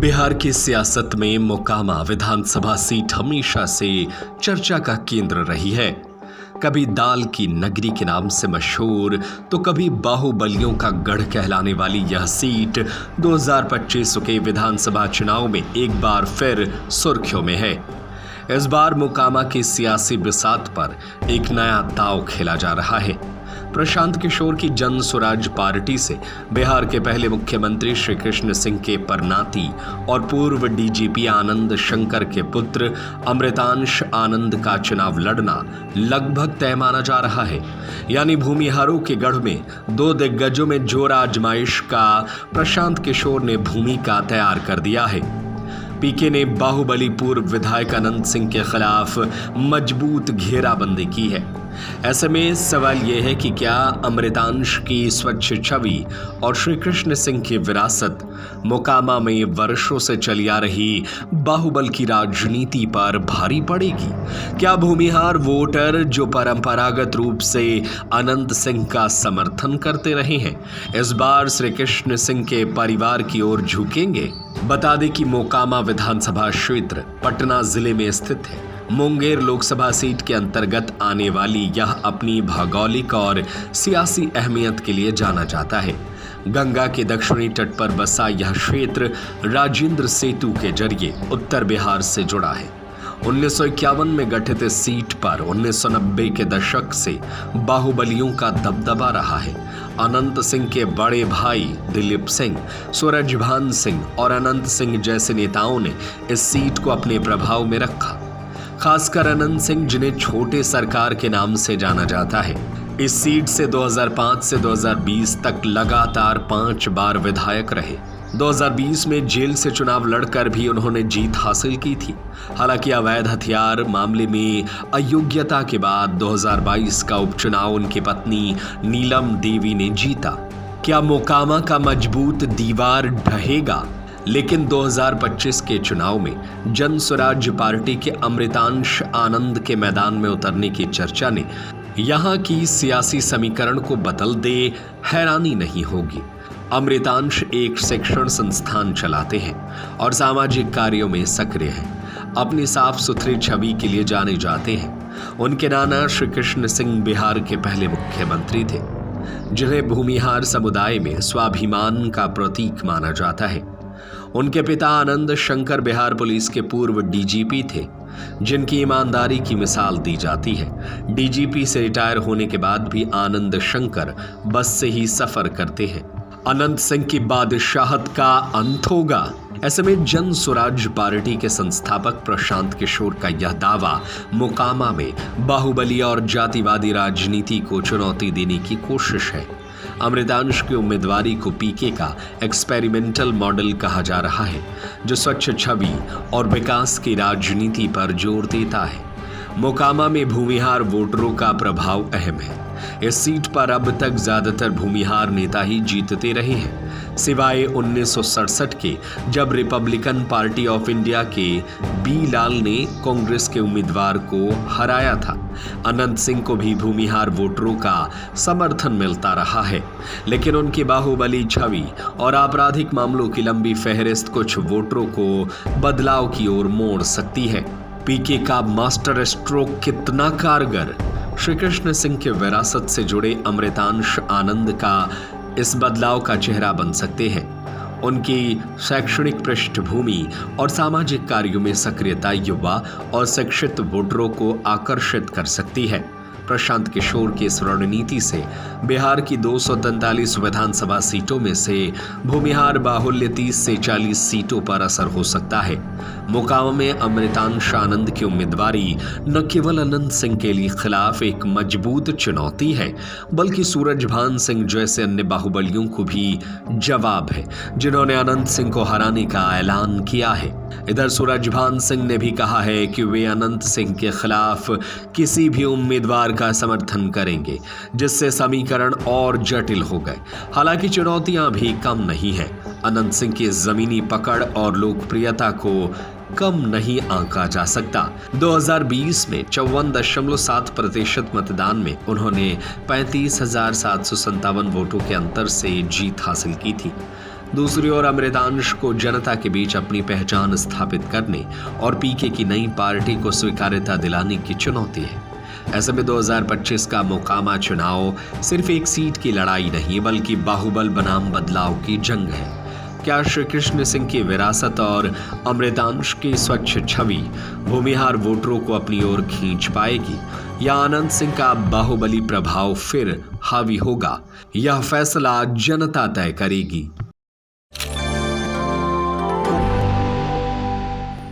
बिहार की सियासत में मोकामा विधानसभा सीट हमेशा से चर्चा का केंद्र रही है। कभी दाल की नगरी के नाम से मशहूर तो कभी बाहुबलियों का गढ़ कहलाने वाली यह सीट 2025 के विधानसभा चुनाव में एक बार फिर सुर्खियों में है। इस बार मोकामा की सियासी बिसात पर एक नया दांव खेला जा रहा है। प्रशांत किशोर की जन स्वराज पार्टी से बिहार के पहले मुख्यमंत्री श्री कृष्ण सिंह के परनाती और पूर्व डीजीपी आनंद शंकर के पुत्र अमृतांश आनंद का चुनाव लड़ना लगभग तय माना जा रहा है। यानी भूमिहारों के गढ़ में दो दिग्गजों में जोर आजमाइश का प्रशांत किशोर ने भूमिका तैयार कर दिया है। पीके ने बाहुबली पूर्व विधायक अनंत सिंह के खिलाफ मजबूत घेराबंदी की है। ऐसे में सवाल यह है कि क्या अमृतांश की स्वच्छ छवि और श्री कृष्ण सिंह की विरासत मोकामा में वर्षों से चली आ रही बाहुबल की राजनीति पर भारी पड़ेगी? क्या भूमिहार वोटर जो परंपरागत रूप से अनंत सिंह का समर्थन करते रहे हैं, इस बार श्री कृष्ण सिंह के परिवार की ओर झुकेंगे? बता दें कि मोकामा विधानसभा क्षेत्र पटना जिले में स्थित है। मुंगेर लोकसभा सीट के अंतर्गत आने वाली यह अपनी भौगोलिक और सियासी अहमियत के लिए जाना जाता है। गंगा के दक्षिणी तट पर बसा यह क्षेत्र राजेंद्र सेतु के जरिए उत्तर बिहार से जुड़ा है। 1951 में गठित इस सीट पर 1990 के दशक से बाहुबलियों का दबदबा रहा है। अनंत सिंह के बड़े भाई दिलीप सिंह, सूरजभान सिंह और अनंत सिंह जैसे नेताओं ने इस सीट को अपने प्रभाव में रखा। खासकर अनंत सिंह, जिन्हें छोटे सरकार के नाम से जाना जाता है, इस सीट से 2005 से 2020 तक लगातार 5 बार विधायक रहे। 2020 में जेल से चुनाव लड़कर भी उन्होंने जीत हासिल की थी। हालांकि अवैध हथियार मामले में अयोग्यता के बाद 2022 का उपचुनाव उनकी पत्नी नीलम देवी ने जीता। क्या मोकामा का मजबूत दीवार ढहेगा? लेकिन 2025 के चुनाव में जन स्वराज पार्टी के अमृतांश आनंद के मैदान में उतरने की चर्चा ने यहाँ की सियासी समीकरण को बदल दे, हैरानी नहीं होगी। अमृतांश एक शिक्षण संस्थान चलाते हैं और सामाजिक कार्यों में सक्रिय हैं। अपनी साफ सुथरी छवि के लिए जाने जाते हैं। उनके नाना श्री कृष्ण सिंह बिहार के पहले मुख्यमंत्री थे, जिन्हें भूमिहार समुदाय में स्वाभिमान का प्रतीक माना जाता है। उनके पिता आनंद शंकर बिहार पुलिस के पूर्व डीजीपी थे, जिनकी ईमानदारी की मिसाल दी जाती है। डीजीपी से रिटायर होने के बाद भी आनंद शंकर बस से ही सफर करते हैं। अनंत सिंह की बादशाहत का अंत होगा। ऐसे में जन स्वराज पार्टी के संस्थापक प्रशांत किशोर का यह दावा मोकामा में बाहुबली और जातिवादी राजनीति को चुनौती देने की कोशिश है। अमृतांश की उम्मीदवारी को पीके का एक्सपेरिमेंटल मॉडल कहा जा रहा है, जो स्वच्छ छवि और विकास की राजनीति पर जोर देता है। मोकामा में भूमिहार वोटरों का प्रभाव अहम है। इस सीट पर अब तक ज्यादातर भूमिहार नेता ही जीतते रहे हैं, सिवाय 1967 के, जब रिपब्लिकन पार्टी ऑफ इंडिया के बी लाल ने कांग्रेस के उम्मीदवार को हराया था। अनंत सिंह को भी भूमिहार वोटरों का समर्थन मिलता रहा है, लेकिन उनकी बाहुबली छवि और आपराधिक मामलों की लंबी फहरिस्त कुछ वोटरों को बदलाव की ओर मोड़ सकती है। पीके का मास्टर स्ट्रोक कितना कारगर? श्री कृष्ण सिंह के विरासत से जुड़े अमृतांश आनंद का इस बदलाव का चेहरा बन सकते हैं। उनकी शैक्षणिक पृष्ठभूमि और सामाजिक कार्यों में सक्रियता युवा और शिक्षित वोटरों को आकर्षित कर सकती है। प्रशांत किशोर की इस रणनीति से बिहार की 243 विधानसभा सीटों में से भूमिहार बाहुल्य 30 से 40 सीटों पर असर हो सकता है। मोकामा में अमृतांश आनंद की उम्मीदवारी न केवल अनंत सिंह के लिए खिलाफ एक मजबूत चुनौती है, बल्कि सूरजभान सिंह जैसे अन्य बाहुबलियों को भी जवाब है, जिन्होंने अनंत सिंह को हराने का ऐलान किया है। इधर सूरजभान सिंह ने भी कहा है कि वे अनंत सिंह के खिलाफ किसी भी उम्मीदवार का समर्थन करेंगे, जिससे समीकरण और जटिल हो गए। हालांकि चुनौतियां भी कम नहीं है। अनंत सिंह की जमीनी पकड़ और लोकप्रियता को कम नहीं आंका जा सकता। 2020 में 54.7% मतदान में उन्होंने 35,757 वोटों के अंतर से जीत हासिल की थी। दूसरी ओर अमृतांश को जनता के बीच अपनी पहचान स्थापित करने और पीके की नई पार्टी को स्वीकार्यता दिलाने की चुनौती है। ऐसे में 2025 का मोकामा चुनाव सिर्फ एक सीट की लड़ाई नहीं बल्कि बाहुबल बनाम बदलाव की जंग है। क्या श्री कृष्ण सिंह की विरासत और अमृतांश की स्वच्छ छवि भूमिहार वोटरों को अपनी ओर खींच पाएगी या आनंद सिंह का बाहुबली प्रभाव फिर हावी होगा? यह फैसला जनता तय करेगी।